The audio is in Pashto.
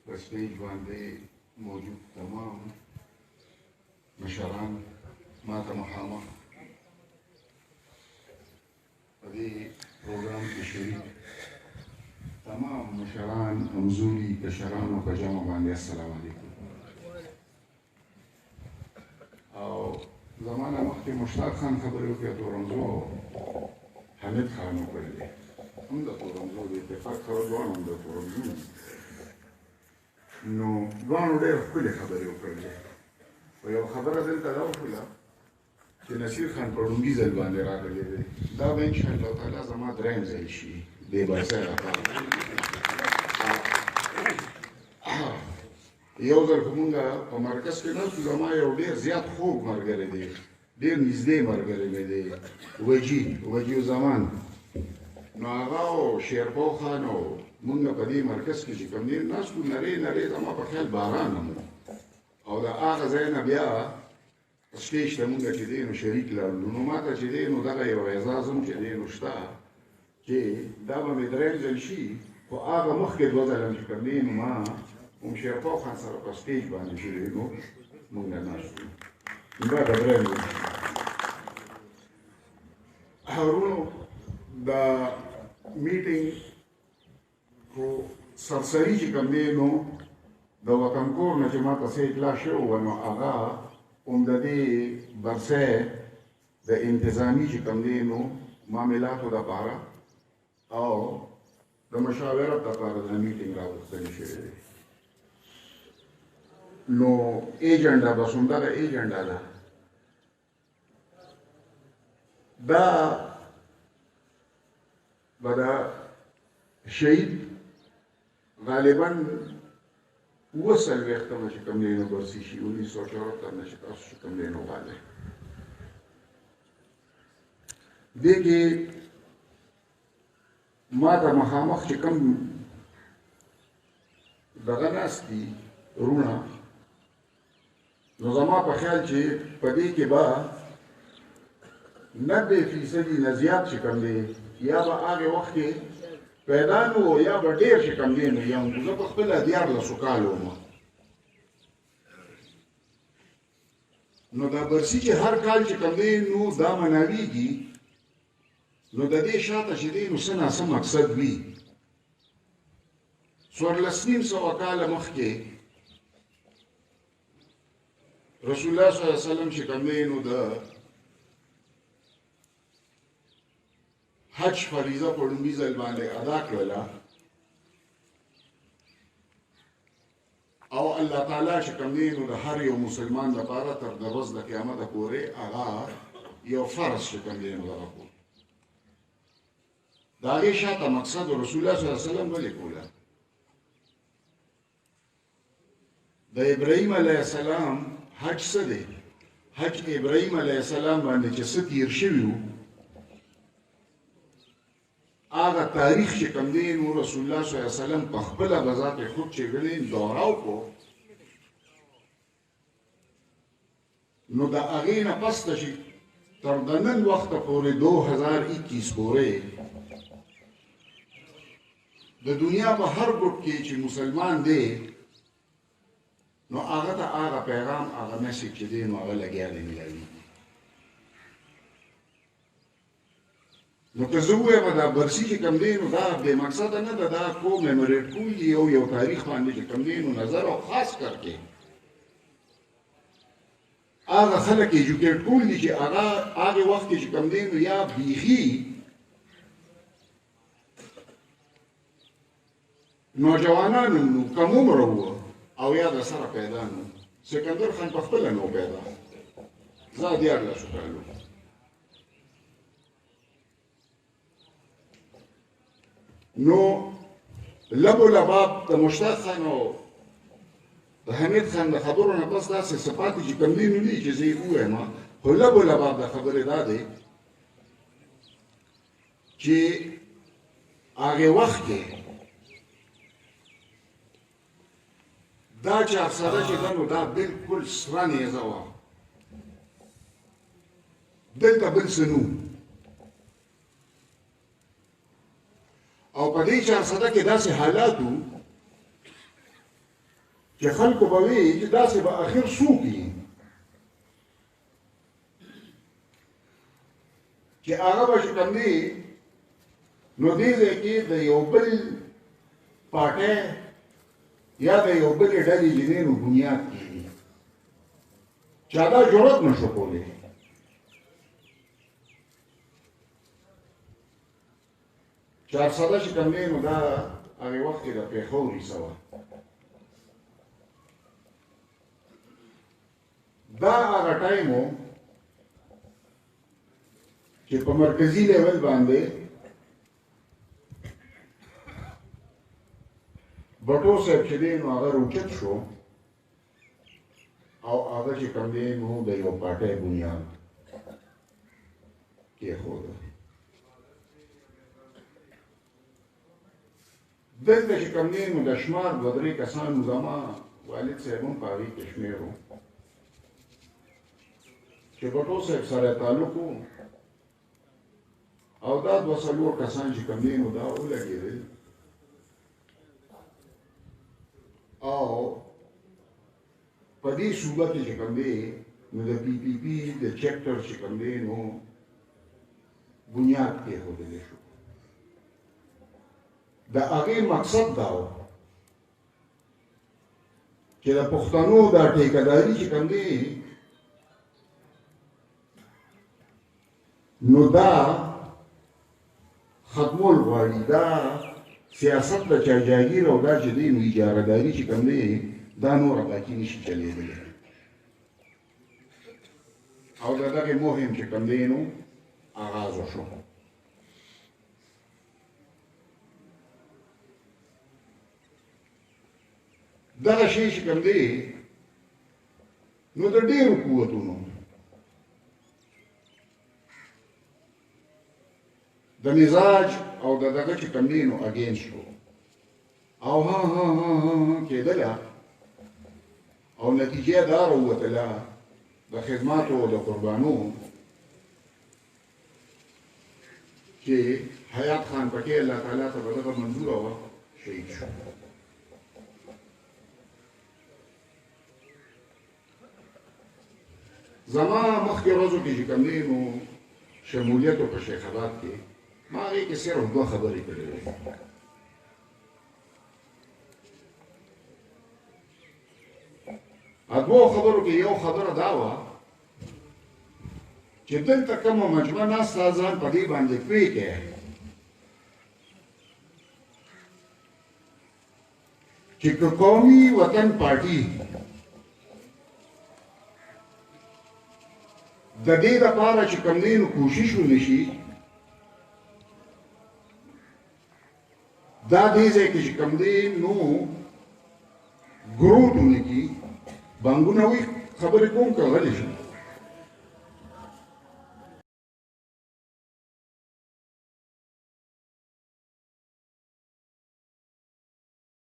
په سټیج باندې موجود تمام مشران ما ته مخامخ په دې پروګرام کې شریک تمام مشران همزولي کشرانو په جمع باندې السلام علیکم. او زمانه مخکې مشتاق خان خبرې وکړې تورنزو حمید خان وکړلې هم د تورنزو د اتفاق سره دواړه هم د تورنزو نو دواړو ډېرې ښکلې خبرې وکړلې. خو یوه خبره دلته دا وشوله چې نصیر خان په لومړي ځل باندې راغلی دی. دا به انشاءالله تعالی زما درېیم ځای شي دې برسۍ لپاره. یو ځل خو مونږ په مرکز کې ناستو، زما یو ډېر زیات خوږ ملګری دی، ډېر نږدې ملګری مې دی، وجي زمان. نو هغه او شیرپو خان او مونږ په دې مرکز کې چې کوم دی ناستو، نرۍ زما په خیال باران هم او د هغه ځای نه بیا سټیج ته مونږ چې دی نو شریک لاړلو. نو ما ته چې دی نو دغه یو اعزاز هم چې دی نو شته چې دا به مې درېیم ځل شي. خو هغه مخکې دوه ځله چې کوم دی نو ما هم شیرپو خان سره په سټیج باندې چې دی نو مونږ ناست وو. دا د درېیم ځل شي. هارونو دا میټینګ خو سرسري چې کوم دی نو د وطن کور نه چې ما ته څه اطلاع شوې وه نو هغه هم د دې برسۍ د انتظامي چې کوم دی نو معاملاتو دپاره او د مشاورت دپاره د میټینګ راوستلی شوی دی. نو ایجنډا بس همدغه ایجنډا ده. دا به د شهید غالباً 1940 چې کوم دی نو برسي شي 1974 نه چې تاسو چې کوم دی نو غالي دې کې ما ته مخامخ چې کوم دغه ناست دي وروڼه، نو زما په خیال چې په دې کې به 90% نه زیات چې کوم دی یا به هغې وخت کې پیدا نو یا به ډېر چې کوم دی نو یم. زه په خپله 14 کاله وم. نو دا برسي چې هر کال چې کوم دی نو دا مناویږي، نو د دې شاته چې دی نو څه ناڅه مقصد وي. 1400 کاله مخکې رسول الله صلی الله علیه وسلم چې کوم دی نو د حج فریضه په لومړي ځل باندې ادا کړله او الله تعالی چې کوم دی نو د هر یو مسلمان لپاره تر د ورځ د قیامته پورې هغه یو فرض چې کوم دی نو دغه کول. د هغې شاته مقصد رسول الله صلی الله علیه وسلم ولې کوله؟ د ابراهیم علیه السلام حج څه دی؟ حج ابراهیم علیه السلام باندې چې څه تیر شوي وو هغه تاریخ چې کوم دی نو رسول الله صلی الله علیه وسلم په خپله به ذات خود چې ګڼې دوره وکړو. نو د هغې نه پس ته چې تر د نن وخته پورې 2021 پورې د دنیا په هر ګوټ کې چې مسلمان دی نو هغه ته هغه پیغام هغه میسج چې دی نو هغه لګیا دی میلاوي. نو که زه ووایم دا برسي چې کوم دی نو دا بې مقصده نه ده، دا کو میموریټ کول دي یو تاریخ باندې چې کوم دی نو نظر او خاص کرکې هغه خلک ایجوکیټ کول دي چې هغه هغې وخت کې چې کوم دی نو یا بیخي نوجوانان نو کم عمره وو او یا د سره پیدا نو. سکندر خان په خپله نو پیدا، زه 14 کالو. نو لبو لباب د مشتاق خان او د حمید خان د خبرو نه پس داسې صفات چې کوم دی نو دي چې زه یې ووایم. خو لبو لباب د خبرې دا دی چې هغې وخت کې دا چارسده چې ده نو دا بلکل سره نیزه وه، دلته بل څه نه او په دې 400 کې داسې حالات وو چې خلکو به وي چې داسې به اخر څوک وي چې هغه به چې کوم دی نو دې ځای کې د یو بل پارټۍ یا د یو بلې ډلې چې دی نو بنیاد کېږي چا دا جرأت نشو کولی چارسده چې کوم دی نو دا هغې وخت کې د پېښور کیسه وه دا هغه ټایم و چې په مرکزي لیول باندې بټو صاحب چې دی نو هغه روچت شو او هغه چې کوم دی نو د یو پارټۍ بنیاد کېښوده دلته چې کوم دی نو د شمار دوه درې کسانو زما والد صاحب هم په هغې کې شمېر و چې بټو صاحب سره تعلق و او دا دوه څلور کسان چې کوم دی نو دا ولګېدل او په دې صوبه کې چې کوم دی نو د پی پی پي د چپټر چې کوم دی نو بنیاد کېښودلی شو د هغې مقصد دا و چې د پښتنو دا ټیکهداري چې کوم دی نو دا ختمول غواړي دا سیاست د چا جاګیر او دا چې دی نو اجارهداري چې کوم دی دا نوره باقي نشي چلېدلی او د دغې مهم چې کوم دی نو آغاز وشو دغه شی چې کوم دی نو د ډېرو قوتونو د مزاج او د دغه چې کوم دی نو اګینسټ و او ها ها ها ها کېدله او نتیجه دا راووتله د خدماتو او د قربانو چې حیات خان پکې الله تعالی ته به دغه منظوره وه شهید شو زما مخکې ورځو کې چې کوم دی نو شمولیت په شیخ آباد کې ما هغې کې صرف دوه خبرې کړې وې دوه خبرو کې یو خبره دا وه چې دلته کومه مجموعه ناسته ځان په دې باندې پوه کړې چې که قومي وطن پارټي د دې لپاره چې کوم دی نو کوشش ونشي دا دې ځای کې چې کوم دی نو ګروډ ونکړي بانګونه وي خبرې کوم که غلی شي